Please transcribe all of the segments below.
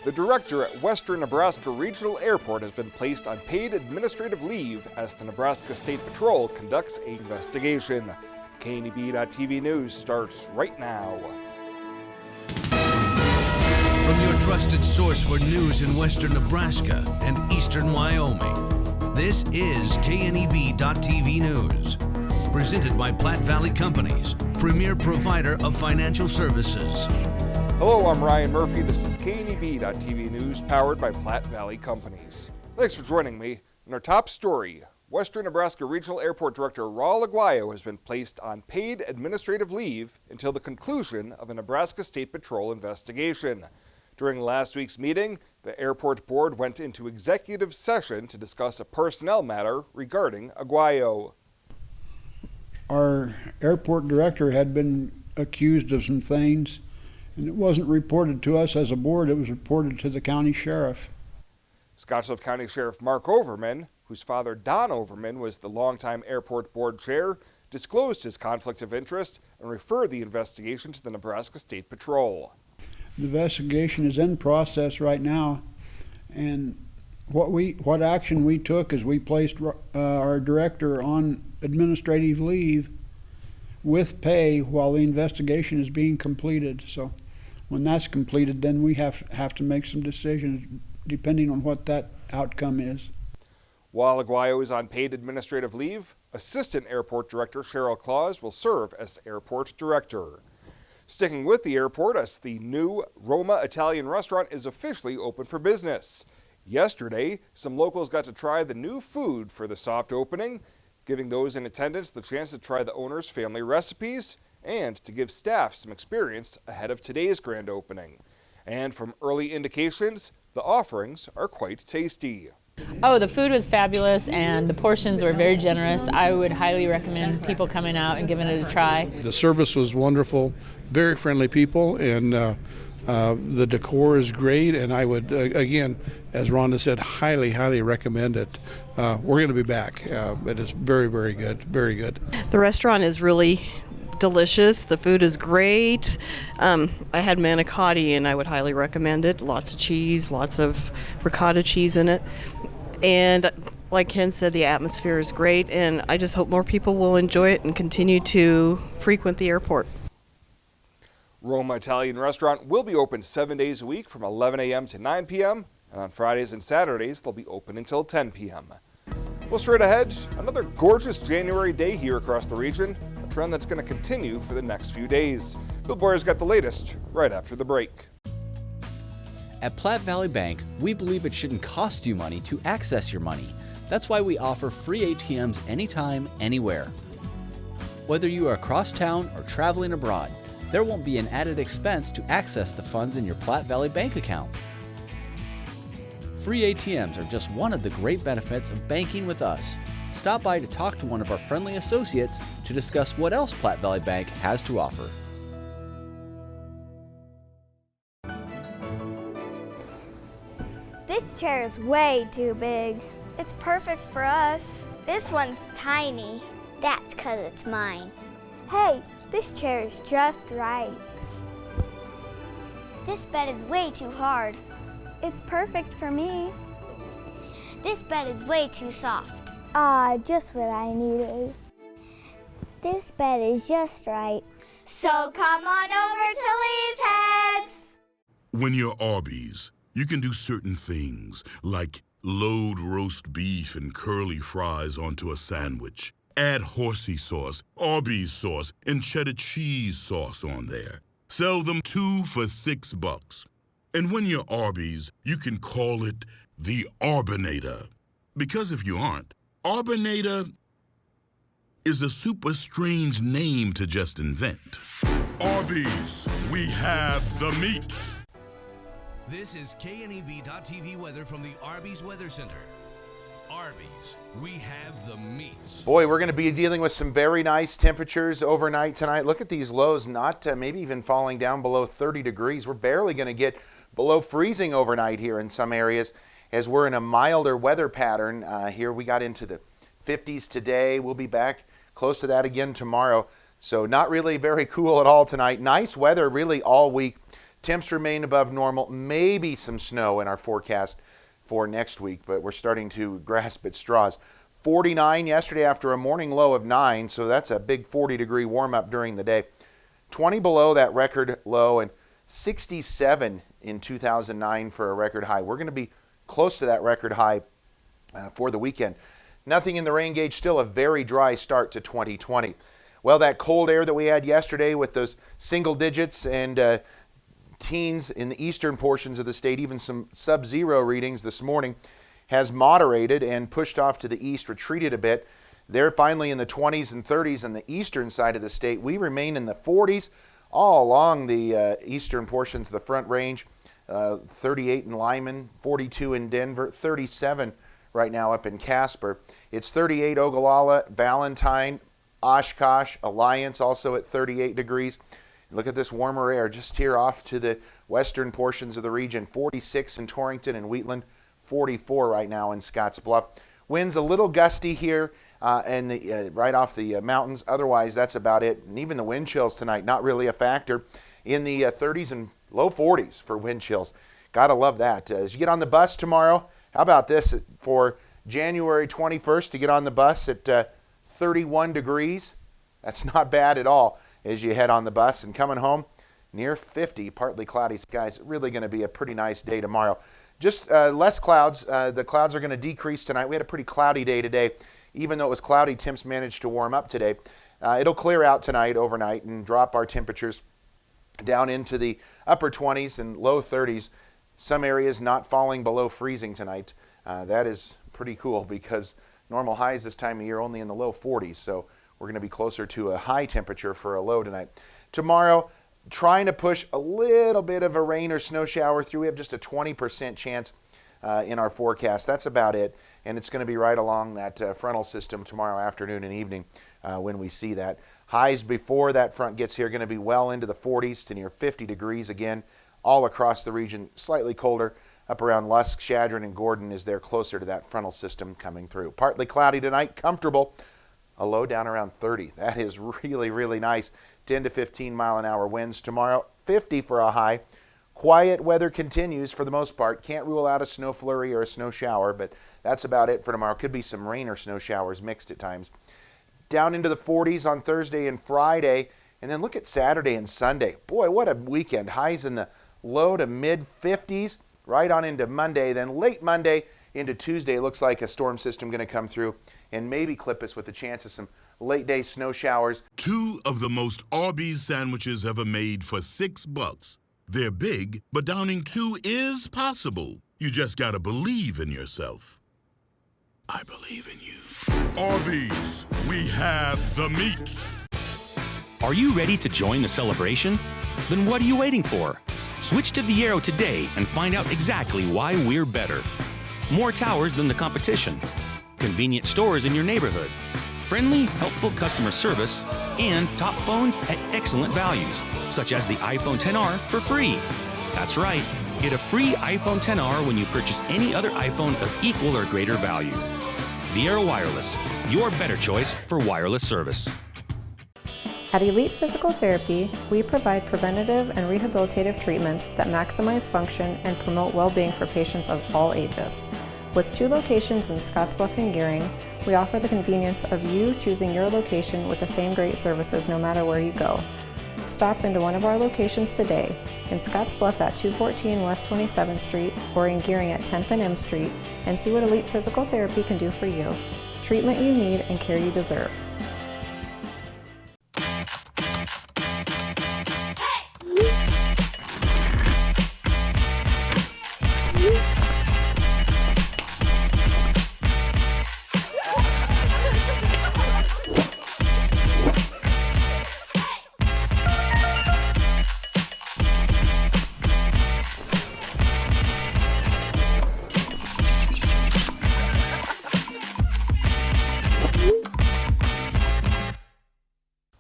The director at Western Nebraska Regional Airport has been placed on paid administrative leave as the Nebraska State Patrol conducts an investigation. KNEB.TV News starts right now. From your trusted source for news in western Nebraska and eastern Wyoming, this is KNEB.TV News. Presented by Platte Valley Companies, premier provider of financial services. Hello, I'm Ryan Murphy. This is KNEB.TV News powered by Platte Valley Companies. Thanks for joining me. In our top story, Western Nebraska Regional Airport Director Raul Aguayo has been placed on paid administrative leave until the conclusion of a Nebraska State Patrol investigation. During last week's meeting, the airport board went into executive session to discuss a personnel matter regarding Aguayo. Our airport director had been accused of some things, and it wasn't reported to us as a board, it was reported to the county sheriff. Scottsbluff County Sheriff Mark Overman, whose father Don Overman was the longtime airport board chair, disclosed his conflict of interest and referred the investigation to the Nebraska State Patrol. The investigation is in process right now, and what action we took is we placed our director on administrative leave with pay while the investigation is being completed. So when that's completed, then we have to make some decisions depending on what that outcome is. While Aguayo is on paid administrative leave, Assistant Airport Director Cheryl Claus will serve as Airport Director. Sticking with the airport, as the new Roma Italian Restaurant is officially open for business. Yesterday, some locals got to try the new food for the soft opening, giving those in attendance the chance to try the owner's family recipes and to give staff some experience ahead of today's grand opening. And from early indications, the offerings are quite tasty. Oh, the food was fabulous and the portions were very generous. I would highly recommend people coming out and giving it a try. The service was wonderful, very friendly people, and the decor is great, and I would, again, as Rhonda said, highly, highly recommend it. We're going to be back. It is very, very good, very good. The restaurant is really delicious. The food is great. I had manicotti, and I would highly recommend it. Lots of cheese, lots of ricotta cheese in it. And like Ken said, the atmosphere is great, and I just hope more people will enjoy it and continue to frequent the airport. Roma Italian Restaurant will be open 7 days a week from 11 a.m. to 9 p.m. and on Fridays and Saturdays they'll be open until 10 p.m. Well, straight ahead, another gorgeous January day here across the region, a trend that's going to continue for the next few days. Bill Boyer's got the latest right after the break. At Platte Valley Bank, we believe it shouldn't cost you money to access your money. That's why we offer free ATMs anytime, anywhere. Whether you are across town or traveling abroad, there won't be an added expense to access the funds in your Platte Valley Bank account. Free ATMs are just one of the great benefits of banking with us. Stop by to talk to one of our friendly associates to discuss what else Platte Valley Bank has to offer. This chair is way too big. It's perfect for us. This one's tiny. That's 'cause it's mine. Hey, this chair is just right. This bed is way too hard. It's perfect for me. This bed is way too soft. Just what I needed. This bed is just right. So come on over to Lee's Heads. When you're Arby's, you can do certain things like load roast beef and curly fries onto a sandwich. Add horsey sauce, Arby's sauce, and cheddar cheese sauce on there. Sell them 2 for $6. And when you're Arby's, you can call it the Arbinator. Because if you aren't, Arbinator is a super strange name to just invent. Arby's, we have the meats. This is KNEB.TV weather from the Arby's Weather Center. Arby's, we have the meats. Boy, we're going to be dealing with some very nice temperatures overnight tonight. Look at these lows, not maybe even falling down below 30 degrees. We're barely going to get below freezing overnight here in some areas as we're in a milder weather pattern. Here we got into the 50s today. We'll be back close to that again tomorrow. So not really very cool at all tonight. Nice weather really all week. Temps remain above normal. Maybe some snow in our forecast for next week, but we're starting to grasp at straws. 49 yesterday after a morning low of 9, so that's a big 40-degree warm-up during the day. 20 below that record low, and 67 in 2009 for a record high. We're going to be close to that record high for the weekend. Nothing in the rain gauge, still a very dry start to 2020. Well, that cold air that we had yesterday with those single digits and teens in the eastern portions of the state, even some sub-zero readings this morning, has moderated and pushed off to the east, retreated a bit. They're finally in the 20s and 30s on the eastern side of the state. We remain in the 40s all along the eastern portions of the Front Range. 38 in Lyman, 42 in Denver, 37 right now up in Casper. It's 38 Ogallala, Valentine, Oshkosh, Alliance also at 38 degrees. Look at this warmer air just here off to the western portions of the region. 46 in Torrington and Wheatland, 44 right now in Scottsbluff. Winds a little gusty here and right off the mountains. Otherwise, that's about it. And even the wind chills tonight, not really a factor. In the 30s and low 40s for wind chills. Gotta love that. As you get on the bus tomorrow, how about this for January 21st to get on the bus at 31 degrees? That's not bad at all as you head on the bus. And coming home, near 50, partly cloudy skies. Really going to be a pretty nice day tomorrow. Just less clouds. The clouds are going to decrease tonight. We had a pretty cloudy day today. Even though it was cloudy, temps managed to warm up today. It'll clear out tonight overnight and drop our temperatures down into the upper 20s and low 30s. Some areas not falling below freezing tonight. That is pretty cool because normal highs this time of year only in the low 40s. So we're going to be closer to a high temperature for a low tonight. Tomorrow, trying to push a little bit of a rain or snow shower through. We have just a 20% chance in our forecast. That's about it. And it's going to be right along that frontal system tomorrow afternoon and evening when we see that. Highs before that front gets here going to be well into the 40s to near 50 degrees again all across the region. Slightly colder up around Lusk, Chadron, and Gordon as they're closer to that frontal system coming through. Partly cloudy tonight, comfortable. A low down around 30. That is really, really nice. 10 to 15 mile an hour winds tomorrow. 50 for a high. Quiet weather continues for the most part. Can't rule out a snow flurry or a snow shower, but that's about it for tomorrow. Could be some rain or snow showers mixed at times. Down into the 40s on Thursday and Friday. And then look at Saturday and Sunday. Boy, what a weekend. Highs in the low to mid 50s right on into Monday. Then late Monday into Tuesday, it looks like a storm system going to come through and maybe clip us with a chance of some late day snow showers. 2 of the most Arby's sandwiches ever made for $6. They're big, but downing 2 is possible. You just gotta believe in yourself. I believe in you. Arby's, we have the meats. Are you ready to join the celebration? Then what are you waiting for? Switch to Viero today and find out exactly why we're better. More towers than the competition. Convenient stores in your neighborhood. Friendly, helpful customer service, and top phones at excellent values, such as the iPhone XR for free. That's right, get a free iPhone XR when you purchase any other iPhone of equal or greater value. Viero Wireless, your better choice for wireless service. At Elite Physical Therapy, we provide preventative and rehabilitative treatments that maximize function and promote well-being for patients of all ages. With 2 locations in Scottsbluff and Gearing, we offer the convenience of you choosing your location with the same great services no matter where you go. Stop into one of our locations today, in Scottsbluff at 214 West 27th Street or in Gearing at 10th and M Street, and see what Elite Physical Therapy can do for you. Treatment you need and care you deserve.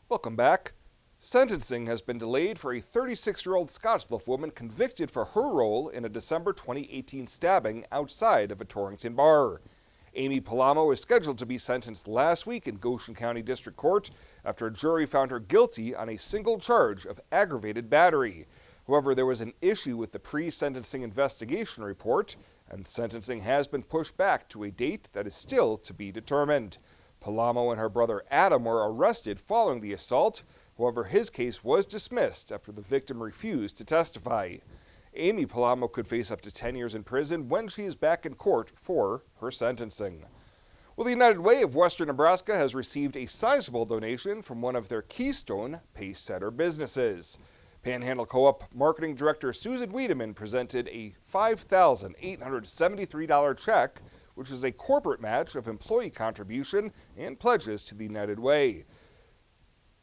Welcome back. Sentencing has been delayed for a 36-year-old Scottsbluff woman convicted for her role in a December 2018 stabbing outside of a Torrington bar. Amy Palamo is scheduled to be sentenced last week in Goshen County District Court after a jury found her guilty on a single charge of aggravated battery. However, there was an issue with the pre-sentencing investigation report, and sentencing has been pushed back to a date that is still to be determined. Palamo and her brother Adam were arrested following the assault. However, his case was dismissed after the victim refused to testify. Amy Palamo could face up to 10 years in prison when she is back in court for her sentencing. Well, the United Way of Western Nebraska has received a sizable donation from one of their Keystone Pacesetter businesses. Panhandle Co-op Marketing Director Susan Wiedemann presented a $5,873 check, which is a corporate match of employee contribution and pledges to the United Way.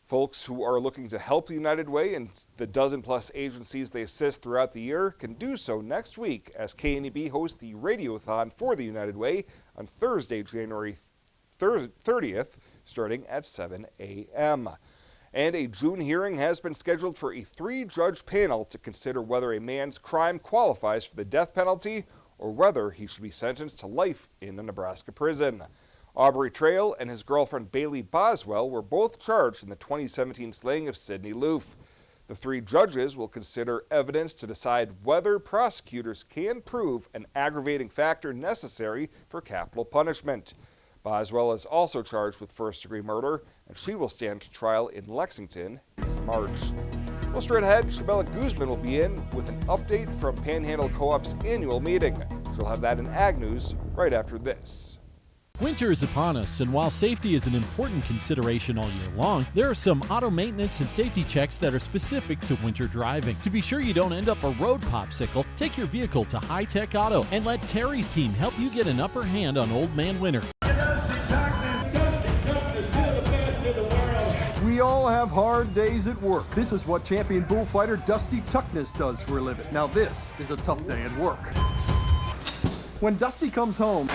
Folks who are looking to help the United Way and the dozen-plus agencies they assist throughout the year can do so next week as KNEB hosts the Radiothon for the United Way on Thursday, January 30th, starting at 7 a.m. And a June hearing has been scheduled for a 3-judge panel to consider whether a man's crime qualifies for the death penalty or whether he should be sentenced to life in a Nebraska prison. Aubrey Trail and his girlfriend Bailey Boswell were both charged in the 2017 slaying of Sidney Loof. The 3 judges will consider evidence to decide whether prosecutors can prove an aggravating factor necessary for capital punishment. Boswell is also charged with first-degree murder, and she will stand trial in Lexington in March. Well, straight ahead, Shabella Guzman will be in with an update from Panhandle Co-op's annual meeting. She'll have that in Ag News right after this. Winter is upon us, and while safety is an important consideration all year long, there are some auto maintenance and safety checks that are specific to winter driving. To be sure you don't end up a road popsicle, take your vehicle to High Tech Auto and let Terry's team help you get an upper hand on Old Man Winter. We all have hard days at work. This is what champion bullfighter Dusty Tuckness does for a living. Now this is a tough day at work. When Dusty comes home,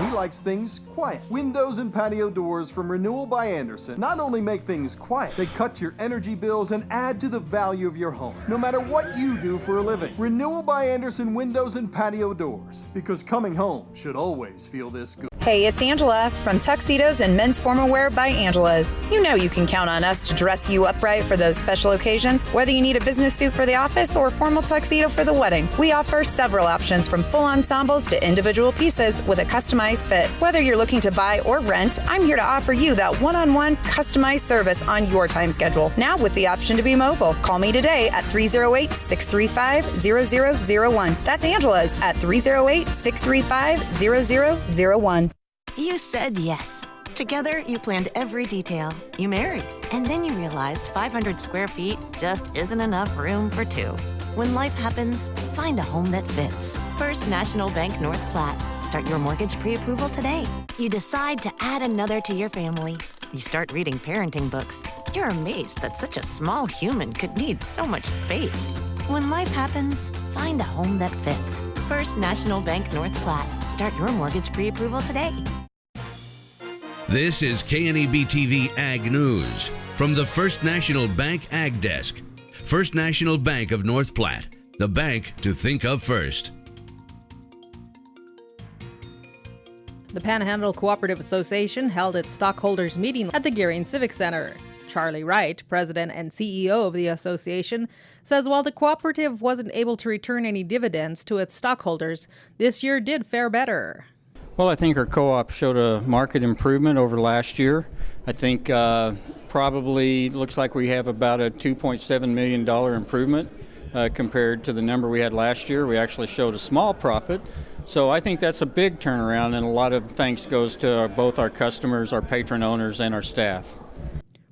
he likes things quiet. Windows and patio doors from Renewal by Anderson not only make things quiet, they cut your energy bills and add to the value of your home. No matter what you do for a living, Renewal by Anderson windows and patio doors, because coming home should always feel this good. Hey, it's Angela from Tuxedos and Men's Formal Wear by Angela's. You know you can count on us to dress you up right for those special occasions, whether you need a business suit for the office or a formal tuxedo for the wedding. We offer several options from full ensembles to individual pieces with a customized fit. Whether you're looking to buy or rent, I'm here to offer you that one-on-one customized service on your time schedule. Now with the option to be mobile. Call me today at 308-635-0001. That's Angela's at 308-635-0001. You said yes. Together, you planned every detail. You married. And then you realized 500 square feet just isn't enough room for 2. When life happens, find a home that fits. First National Bank North Platte. Start your mortgage pre-approval today. You decide to add another to your family. You start reading parenting books. You're amazed that such a small human could need so much space. When life happens, find a home that fits. First National Bank North Platte. Start your mortgage pre-approval today. This is KNEB TV Ag News from the First National Bank Ag Desk. First National Bank of North Platte, the bank to think of first. The Panhandle Cooperative Association held its stockholders meeting at the Gearing Civic Center. Charlie Wright, president and CEO of the association, says while the cooperative wasn't able to return any dividends to its stockholders, this year did fare better. Well, I think our co-op showed a market improvement over last year. I think probably looks like we have about a $2.7 million improvement compared to the number we had last year. We actually showed a small profit. So I think that's a big turnaround, and a lot of thanks goes to both our customers, our patron owners, and our staff.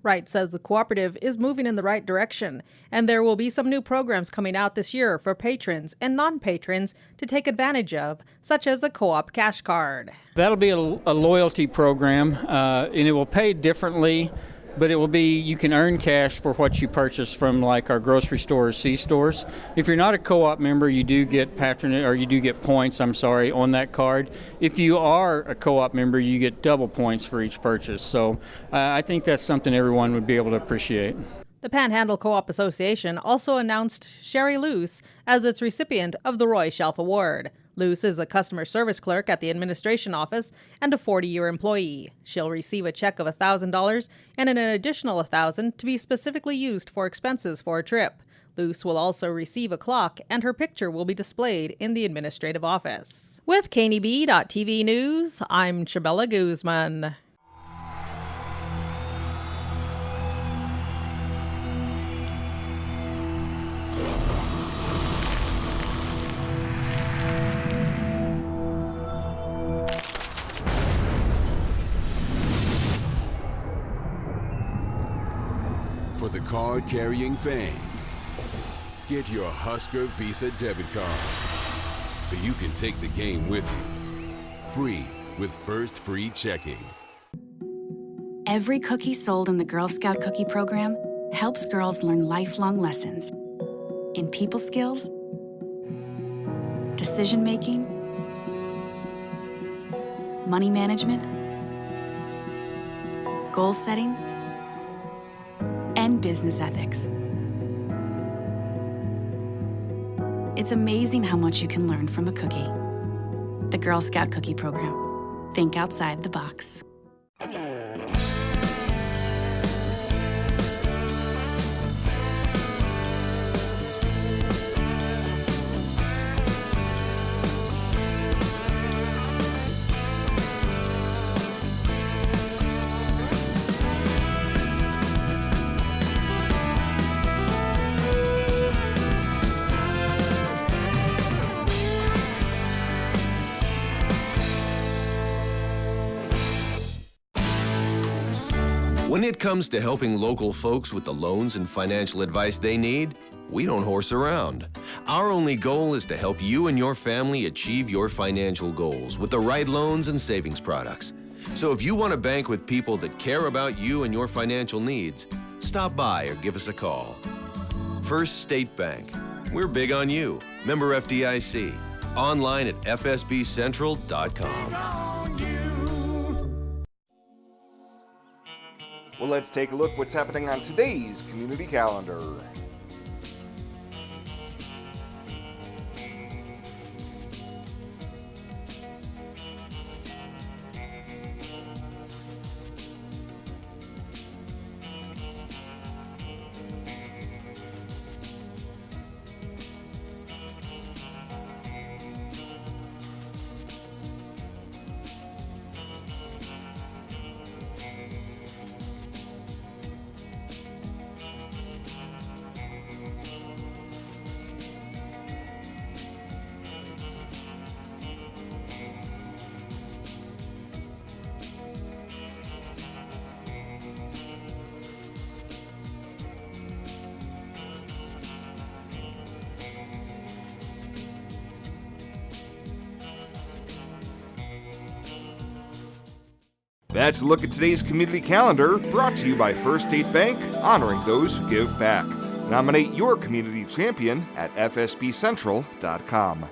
Wright says the cooperative is moving in the right direction, and there will be some new programs coming out this year for patrons and non-patrons to take advantage of, such as the Co-op Cash Card. That'll be a loyalty program, and it will pay differently, but it will be, you can earn cash for what you purchase from like our grocery stores, C-stores. If you're not a co-op member, you do get points, on that card. If you are a co-op member, you get double points for each purchase. So I think that's something everyone would be able to appreciate. The Panhandle Co-op Association also announced Sherry Luce as its recipient of the Roy Shelf Award. Luce is a customer service clerk at the administration office and a 40-year employee. She'll receive a check of $1,000 and an additional $1,000 to be specifically used for expenses for a trip. Luce will also receive a clock, and her picture will be displayed in the administrative office. With KNEB.TV News, I'm Chabella Guzman. For the card-carrying fan, get your Husker Visa debit card so you can take the game with you. Free with First Free Checking. Every cookie sold in the Girl Scout Cookie Program helps girls learn lifelong lessons in people skills, decision-making, money management, goal setting, and business ethics. It's amazing how much you can learn from a cookie. The Girl Scout Cookie Program. Think outside the box. When it comes to helping local folks with the loans and financial advice they need, we don't horse around. Our only goal is to help you and your family achieve your financial goals with the right loans and savings products. So if you want to bank with people that care about you and your financial needs, stop by or give us a call. First State Bank. We're big on you. Member FDIC. Online at fsbcentral.com. Well, let's take a look what's happening on today's community calendar. That's a look at today's community calendar, brought to you by First State Bank, honoring those who give back. Nominate your community champion at fsbcentral.com.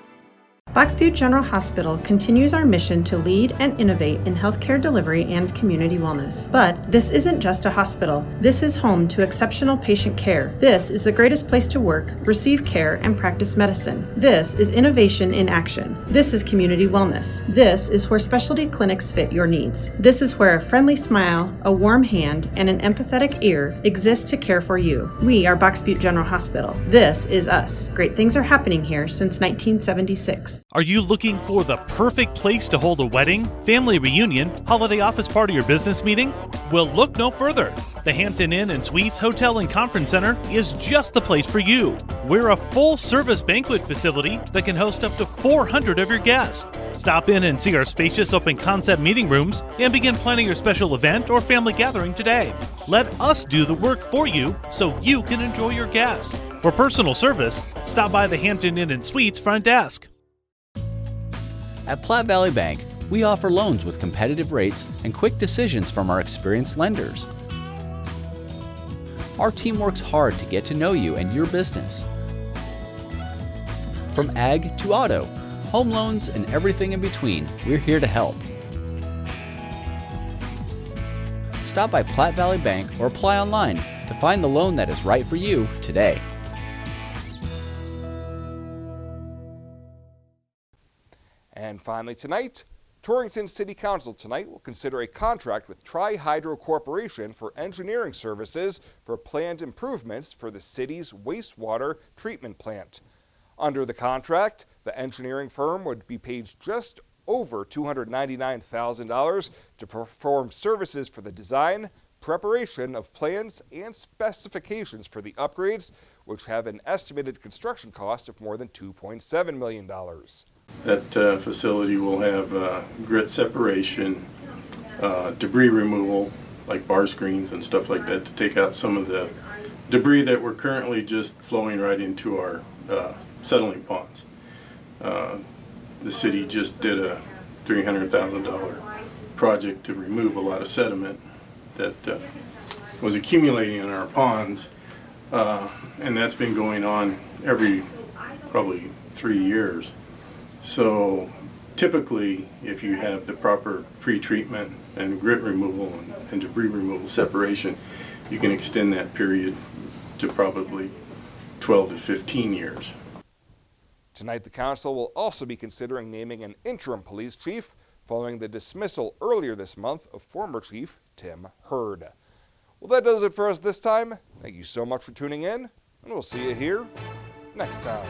Box Butte General Hospital continues our mission to lead and innovate in healthcare delivery and community wellness. But this isn't just a hospital. This is home to exceptional patient care. This is the greatest place to work, receive care, and practice medicine. This is innovation in action. This is community wellness. This is where specialty clinics fit your needs. This is where a friendly smile, a warm hand, and an empathetic ear exist to care for you. We are Box Butte General Hospital. This is us. Great things are happening here since 1976. Are you looking for the perfect place to hold a wedding, family reunion, holiday office party, or business meeting? Well, look no further. The Hampton Inn and Suites Hotel and Conference Center is just the place for you. We're a full-service banquet facility that can host up to 400 of your guests. Stop in and see our spacious open-concept meeting rooms and begin planning your special event or family gathering today. Let us do the work for you so you can enjoy your guests. For personal service, stop by the Hampton Inn and Suites front desk. At Platte Valley Bank, we offer loans with competitive rates and quick decisions from our experienced lenders. Our team works hard to get to know you and your business. From ag to auto, home loans, and everything in between, we're here to help. Stop by Platte Valley Bank or apply online to find the loan that is right for you today. And finally tonight, Torrington City Council tonight will consider a contract with Tri-Hydro Corporation for engineering services for planned improvements for the city's wastewater treatment plant. Under the contract, the engineering firm would be paid just over $299,000 to perform services for the design, preparation of plans, and specifications for the upgrades, which have an estimated construction cost of more than $2.7 million. That facility will have grit separation, debris removal, like bar screens and stuff like that, to take out some of the debris that we're currently just flowing right into our settling ponds. The city just did a $300,000 project to remove a lot of sediment that was accumulating in our ponds, and that's been going on every probably 3 years. So typically, if you have the proper pre-treatment and grit removal and debris removal separation, you can extend that period to probably 12 to 15 years. Tonight, the council will also be considering naming an interim police chief following the dismissal earlier this month of former Chief Tim Hurd. Well, that does it for us this time. Thank you so much for tuning in, and we'll see you here next time.